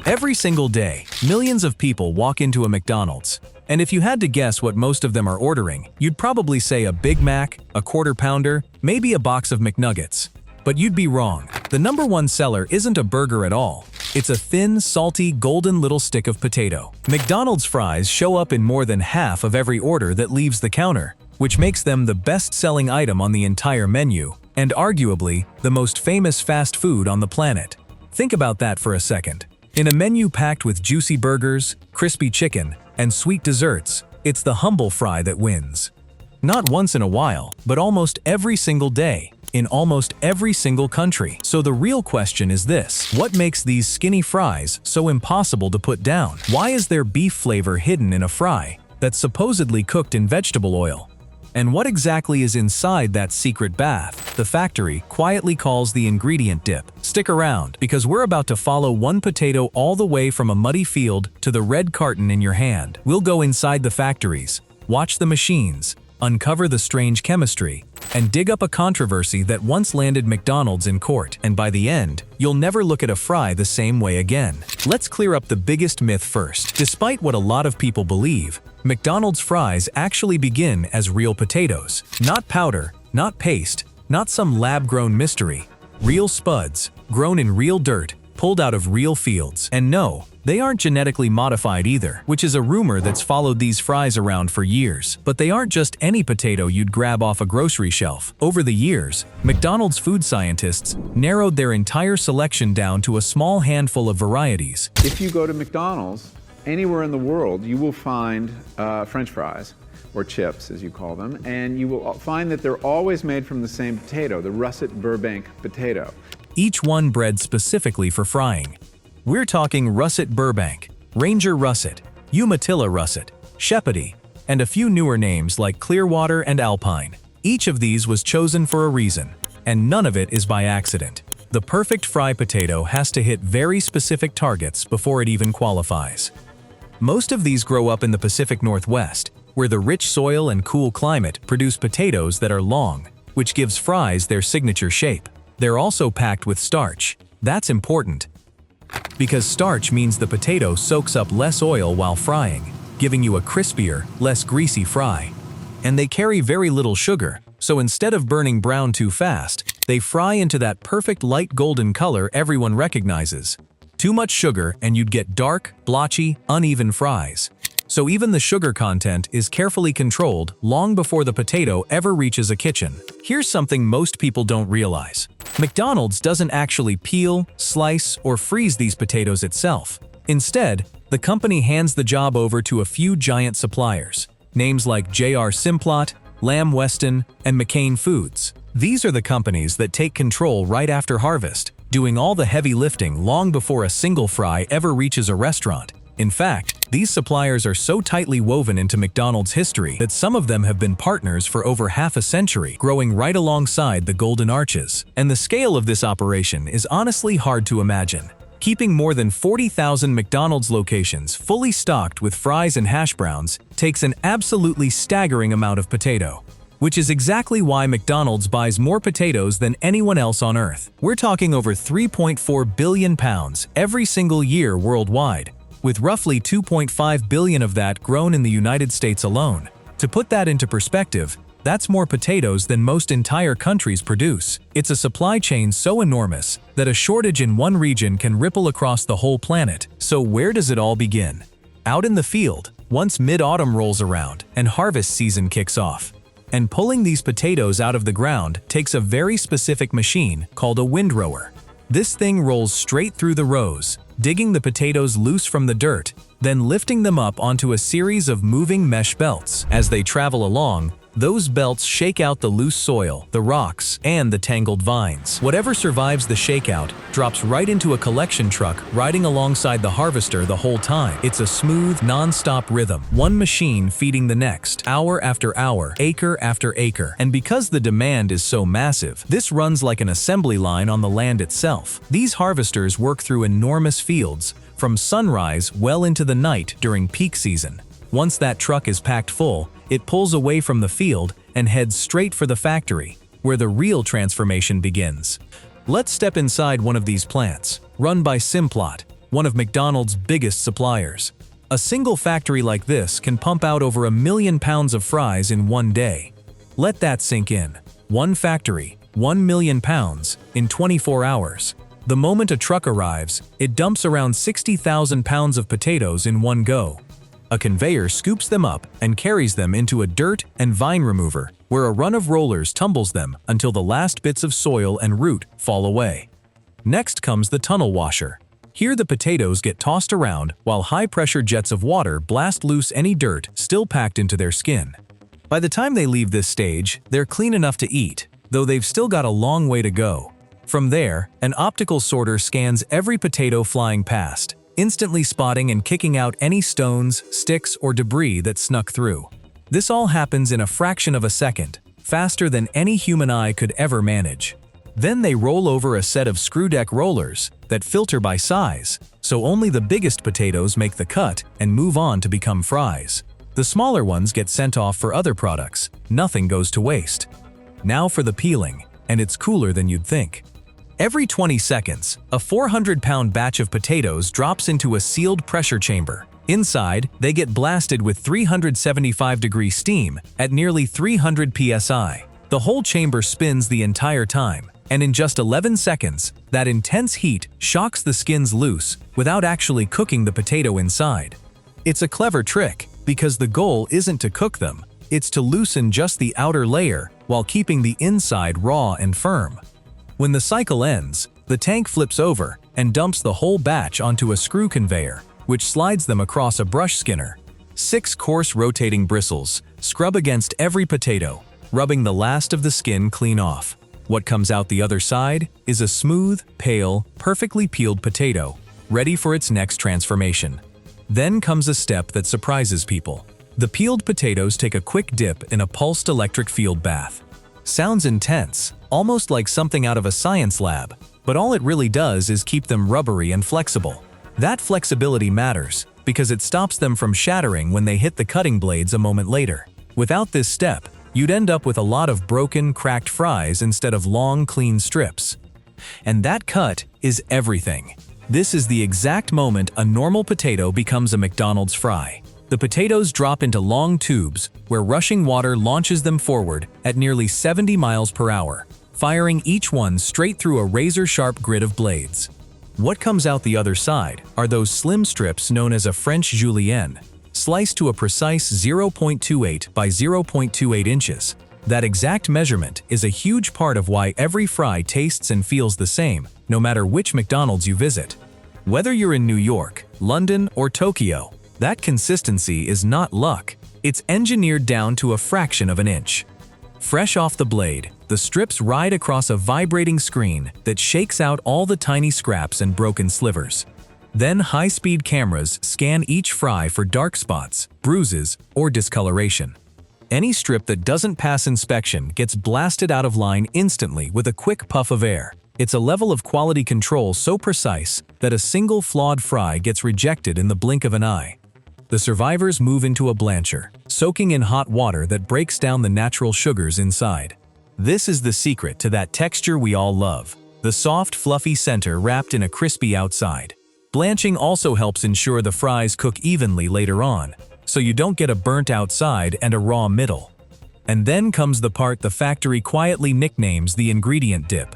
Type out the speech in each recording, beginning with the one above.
Every single day, millions of people walk into a McDonald's. And if you had to guess what most of them are ordering, you'd probably say a Big Mac, a Quarter Pounder, maybe a box of McNuggets. But you'd be wrong. The number one seller isn't a burger at all. It's a thin, salty, golden little stick of potato. McDonald's fries show up in more than half of every order that leaves the counter, which makes them the best-selling item on the entire menu, and arguably the most famous fast food on the planet. Think about that for a second. In a menu packed with juicy burgers, crispy chicken, and sweet desserts, it's the humble fry that wins. Not once in a while, but almost every single day, in almost every single country. So the real question is this: what makes these skinny fries so impossible to put down? Why is there beef flavor hidden in a fry that's supposedly cooked in vegetable oil? And what exactly is inside that secret bath the factory quietly calls the ingredient dip? Stick around, because we're about to follow one potato all the way from a muddy field to the red carton in your hand. We'll go inside the factories, watch the machines, uncover the strange chemistry, and dig up a controversy that once landed McDonald's in court. And by the end, you'll never look at a fry the same way again. Let's clear up the biggest myth first. Despite what a lot of people believe, McDonald's fries actually begin as real potatoes. Not powder, not paste, not some lab-grown mystery. Real spuds, grown in real dirt, pulled out of real fields. And no, they aren't genetically modified either, which is a rumor that's followed these fries around for years. But they aren't just any potato you'd grab off a grocery shelf. Over the years, McDonald's food scientists narrowed their entire selection down to a small handful of varieties. If you go to McDonald's, anywhere in the world, you will find French fries, or chips as you call them, and you will find that they're always made from the same potato, the russet Burbank potato. Each one bred specifically for frying. We're talking russet Burbank, Ranger russet, Umatilla russet, Shepherdie, and a few newer names like Clearwater and Alpine. Each of these was chosen for a reason, and none of it is by accident. The perfect fry potato has to hit very specific targets before it even qualifies. Most of these grow up in the Pacific Northwest, where the rich soil and cool climate produce potatoes that are long, which gives fries their signature shape. They're also packed with starch. That's important, because starch means the potato soaks up less oil while frying, giving you a crispier, less greasy fry. And they carry very little sugar, so instead of burning brown too fast, they fry into that perfect light golden color everyone recognizes. Too much sugar and you'd get dark, blotchy, uneven fries. So even the sugar content is carefully controlled long before the potato ever reaches a kitchen. Here's something most people don't realize. McDonald's doesn't actually peel, slice, or freeze these potatoes itself. Instead, the company hands the job over to a few giant suppliers, names like J.R. Simplot, Lamb Weston, and McCain Foods. These are the companies that take control right after harvest, doing all the heavy lifting long before a single fry ever reaches a restaurant. In fact, these suppliers are so tightly woven into McDonald's history that some of them have been partners for over half a century, growing right alongside the Golden Arches. And the scale of this operation is honestly hard to imagine. Keeping more than 40,000 McDonald's locations fully stocked with fries and hash browns takes an absolutely staggering amount of potato. Which is exactly why McDonald's buys more potatoes than anyone else on Earth. We're talking over 3.4 billion pounds every single year worldwide, with roughly 2.5 billion of that grown in the United States alone. To put that into perspective, that's more potatoes than most entire countries produce. It's a supply chain so enormous that a shortage in one region can ripple across the whole planet. So where does it all begin? Out in the field, once mid-autumn rolls around and harvest season kicks off. And pulling these potatoes out of the ground takes a very specific machine called a windrower. This thing rolls straight through the rows, digging the potatoes loose from the dirt, then lifting them up onto a series of moving mesh belts. As they travel along, those belts shake out the loose soil, the rocks, and the tangled vines. Whatever survives the shakeout drops right into a collection truck riding alongside the harvester the whole time. It's a smooth, non-stop rhythm, one machine feeding the next, hour after hour, acre after acre. And because the demand is so massive, this runs like an assembly line on the land itself. These harvesters work through enormous fields, from sunrise well into the night during peak season. Once that truck is packed full, it pulls away from the field and heads straight for the factory, where the real transformation begins. Let's step inside one of these plants, run by Simplot, one of McDonald's biggest suppliers. A single factory like this can pump out over 1 million pounds of fries in one day. Let that sink in. One factory, 1 million pounds, in 24 hours. The moment a truck arrives, it dumps around 60,000 pounds of potatoes in one go. A conveyor scoops them up and carries them into a dirt and vine remover, where a run of rollers tumbles them until the last bits of soil and root fall away. Next comes the tunnel washer. Here the potatoes get tossed around while high-pressure jets of water blast loose any dirt still packed into their skin. By the time they leave this stage, they're clean enough to eat, though they've still got a long way to go. From there, an optical sorter scans every potato flying past, instantly spotting and kicking out any stones, sticks, or debris that snuck through. This all happens in a fraction of a second, faster than any human eye could ever manage. Then they roll over a set of screw deck rollers that filter by size, so only the biggest potatoes make the cut and move on to become fries. The smaller ones get sent off for other products. Nothing goes to waste. Now for the peeling, and it's cooler than you'd think. Every 20 seconds, a 400-pound batch of potatoes drops into a sealed pressure chamber. Inside, they get blasted with 375-degree steam at nearly 300 psi. The whole chamber spins the entire time, and in just 11 seconds, that intense heat shocks the skins loose without actually cooking the potato inside. It's a clever trick, because the goal isn't to cook them, it's to loosen just the outer layer while keeping the inside raw and firm. When the cycle ends, the tank flips over and dumps the whole batch onto a screw conveyor, which slides them across a brush skinner. 6 coarse rotating bristles scrub against every potato, rubbing the last of the skin clean off. What comes out the other side is a smooth, pale, perfectly peeled potato, ready for its next transformation. Then comes a step that surprises people. The peeled potatoes take a quick dip in a pulsed electric field bath. Sounds intense, almost like something out of a science lab, but all it really does is keep them rubbery and flexible. That flexibility matters, because it stops them from shattering when they hit the cutting blades a moment later. Without this step, you'd end up with a lot of broken, cracked fries instead of long, clean strips. And that cut is everything. This is the exact moment a normal potato becomes a McDonald's fry. The potatoes drop into long tubes, where rushing water launches them forward at nearly 70 miles per hour, firing each one straight through a razor-sharp grid of blades. What comes out the other side are those slim strips known as a French julienne, sliced to a precise 0.28 by 0.28 inches. That exact measurement is a huge part of why every fry tastes and feels the same, no matter which McDonald's you visit. Whether you're in New York, London, or Tokyo, that consistency is not luck. It's engineered down to a fraction of an inch. Fresh off the blade, the strips ride across a vibrating screen that shakes out all the tiny scraps and broken slivers. Then high-speed cameras scan each fry for dark spots, bruises, or discoloration. Any strip that doesn't pass inspection gets blasted out of line instantly with a quick puff of air. It's a level of quality control so precise that a single flawed fry gets rejected in the blink of an eye. The survivors move into a blancher, soaking in hot water that breaks down the natural sugars inside. This is the secret to that texture we all love, the soft, fluffy center wrapped in a crispy outside. Blanching also helps ensure the fries cook evenly later on, so you don't get a burnt outside and a raw middle. And then comes the part the factory quietly nicknames the ingredient dip.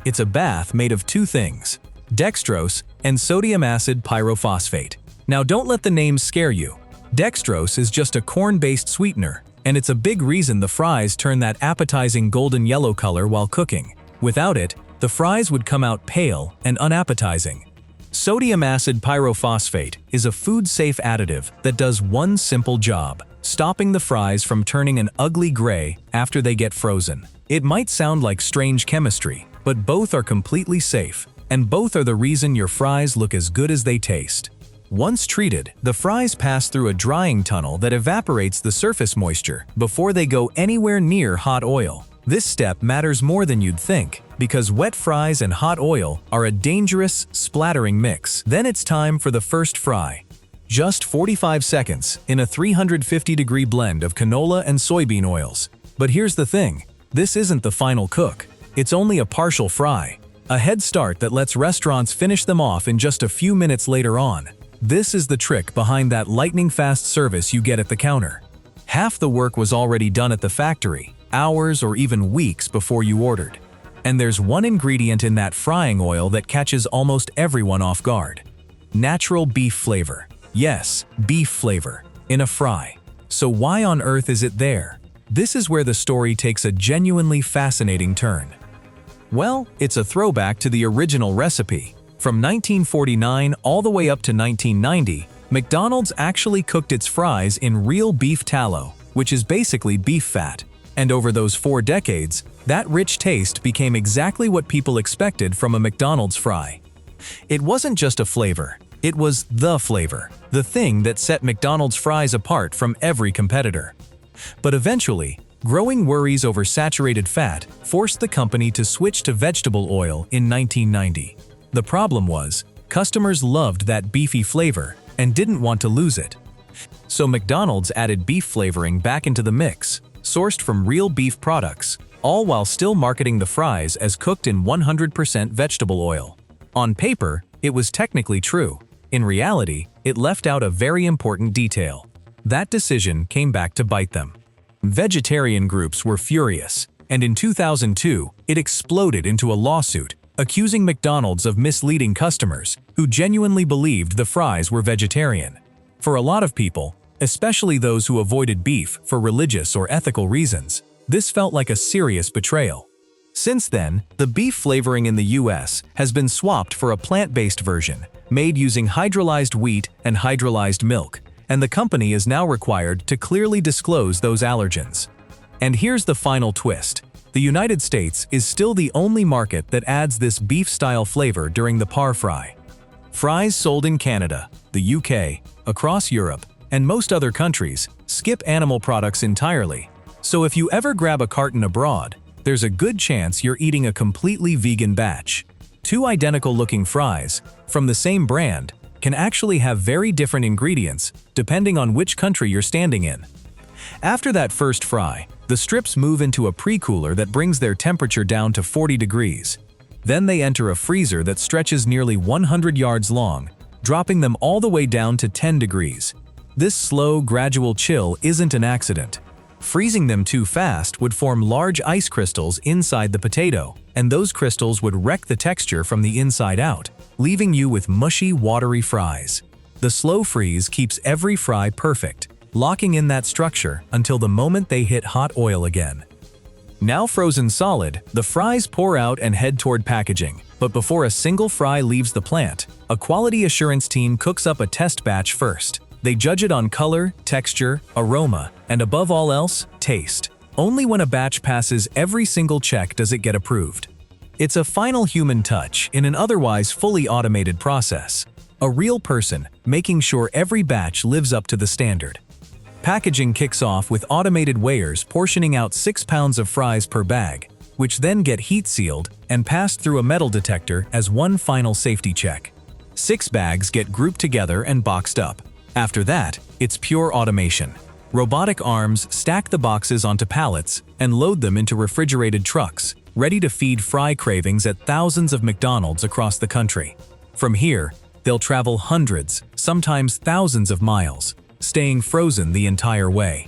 It's a bath made of 2 things: dextrose and sodium acid pyrophosphate. Now don't let the names scare you. Dextrose is just a corn-based sweetener, and it's a big reason the fries turn that appetizing golden yellow color while cooking. Without it, the fries would come out pale and unappetizing. Sodium acid pyrophosphate is a food-safe additive that does one simple job: stopping the fries from turning an ugly gray after they get frozen. It might sound like strange chemistry, but both are completely safe, and both are the reason your fries look as good as they taste. Once treated, the fries pass through a drying tunnel that evaporates the surface moisture before they go anywhere near hot oil. This step matters more than you'd think, because wet fries and hot oil are a dangerous, splattering mix. Then it's time for the first fry. Just 45 seconds in a 350-degree blend of canola and soybean oils. But here's the thing, this isn't the final cook. It's only a partial fry. A head start that lets restaurants finish them off in just a few minutes later on. This is the trick behind that lightning-fast service you get at the counter. Half the work was already done at the factory, hours or even weeks before you ordered. And there's one ingredient in that frying oil that catches almost everyone off guard. Natural beef flavor. Yes, beef flavor. In a fry. So why on earth is it there? This is where the story takes a genuinely fascinating turn. Well, it's a throwback to the original recipe. From 1949 all the way up to 1990, McDonald's actually cooked its fries in real beef tallow, which is basically beef fat. And over those 4 decades, that rich taste became exactly what people expected from a McDonald's fry. It wasn't just a flavor, it was the flavor, the thing that set McDonald's fries apart from every competitor. But eventually, growing worries over saturated fat forced the company to switch to vegetable oil in 1990. The problem was, customers loved that beefy flavor and didn't want to lose it. So McDonald's added beef flavoring back into the mix, sourced from real beef products, all while still marketing the fries as cooked in 100% vegetable oil. On paper, it was technically true. In reality, it left out a very important detail. That decision came back to bite them. Vegetarian groups were furious, and in 2002, it exploded into a lawsuit, accusing McDonald's of misleading customers who genuinely believed the fries were vegetarian. For a lot of people, especially those who avoided beef for religious or ethical reasons, this felt like a serious betrayal. Since then, the beef flavoring in the US has been swapped for a plant-based version, made using hydrolyzed wheat and hydrolyzed milk, and the company is now required to clearly disclose those allergens. And here's the final twist. The United States is still the only market that adds this beef-style flavor during the par fry. Fries sold in Canada, the UK, across Europe, and most other countries skip animal products entirely. So if you ever grab a carton abroad, there's a good chance you're eating a completely vegan batch. 2 identical-looking fries, from the same brand, can actually have very different ingredients depending on which country you're standing in. After that first fry, the strips move into a pre-cooler that brings their temperature down to 40 degrees. Then they enter a freezer that stretches nearly 100 yards long, dropping them all the way down to 10 degrees. This slow, gradual chill isn't an accident. Freezing them too fast would form large ice crystals inside the potato, and those crystals would wreck the texture from the inside out, leaving you with mushy, watery fries. The slow freeze keeps every fry perfect, locking in that structure until the moment they hit hot oil again. Now frozen solid, the fries pour out and head toward packaging. But before a single fry leaves the plant, a quality assurance team cooks up a test batch first. They judge it on color, texture, aroma, and above all else, taste. Only when a batch passes every single check does it get approved. It's a final human touch in an otherwise fully automated process. A real person making sure every batch lives up to the standard. Packaging kicks off with automated weighers portioning out 6 pounds of fries per bag, which then get heat-sealed and passed through a metal detector as one final safety check. 6 bags get grouped together and boxed up. After that, it's pure automation. Robotic arms stack the boxes onto pallets and load them into refrigerated trucks, ready to feed fry cravings at thousands of McDonald's across the country. From here, they'll travel hundreds, sometimes thousands of miles, staying frozen the entire way.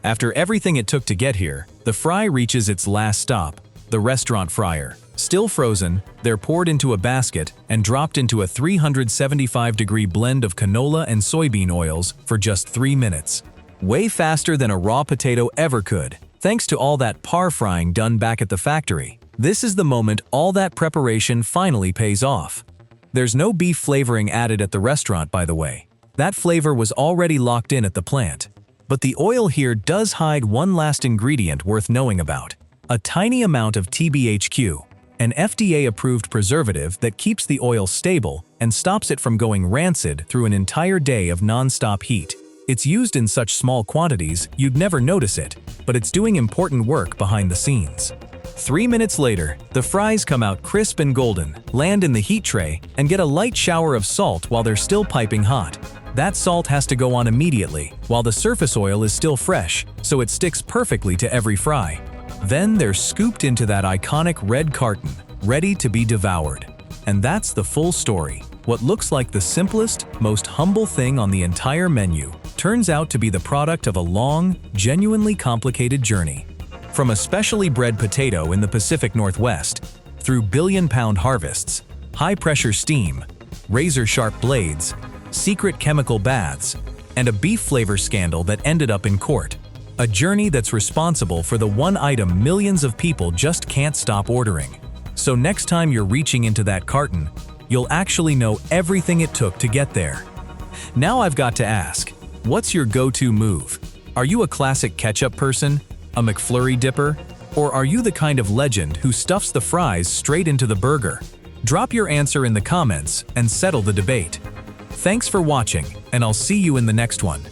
After everything it took to get here, the fry reaches its last stop, the restaurant fryer. Still frozen, they're poured into a basket and dropped into a 375-degree blend of canola and soybean oils for just 3 minutes. Way faster than a raw potato ever could, thanks to all that par frying done back at the factory. This is the moment all that preparation finally pays off. There's no beef flavoring added at the restaurant, by the way. That flavor was already locked in at the plant. But the oil here does hide one last ingredient worth knowing about. A tiny amount of TBHQ, an FDA-approved preservative that keeps the oil stable and stops it from going rancid through an entire day of non-stop heat. It's used in such small quantities you'd never notice it, but it's doing important work behind the scenes. 3 minutes later, the fries come out crisp and golden, land in the heat tray, and get a light shower of salt while they're still piping hot. That salt has to go on immediately, while the surface oil is still fresh, so it sticks perfectly to every fry. Then they're scooped into that iconic red carton, ready to be devoured. And that's the full story. What looks like the simplest, most humble thing on the entire menu turns out to be the product of a long, genuinely complicated journey. From a specially bred potato in the Pacific Northwest, through billion-pound harvests, high-pressure steam, razor-sharp blades, secret chemical baths, and a beef flavor scandal that ended up in court. A journey that's responsible for the one item millions of people just can't stop ordering. So next time you're reaching into that carton, you'll actually know everything it took to get there. Now I've got to ask, what's your go-to move? Are you a classic ketchup person, a McFlurry dipper, or are you the kind of legend who stuffs the fries straight into the burger? Drop your answer in the comments and settle the debate. Thanks for watching, and I'll see you in the next one.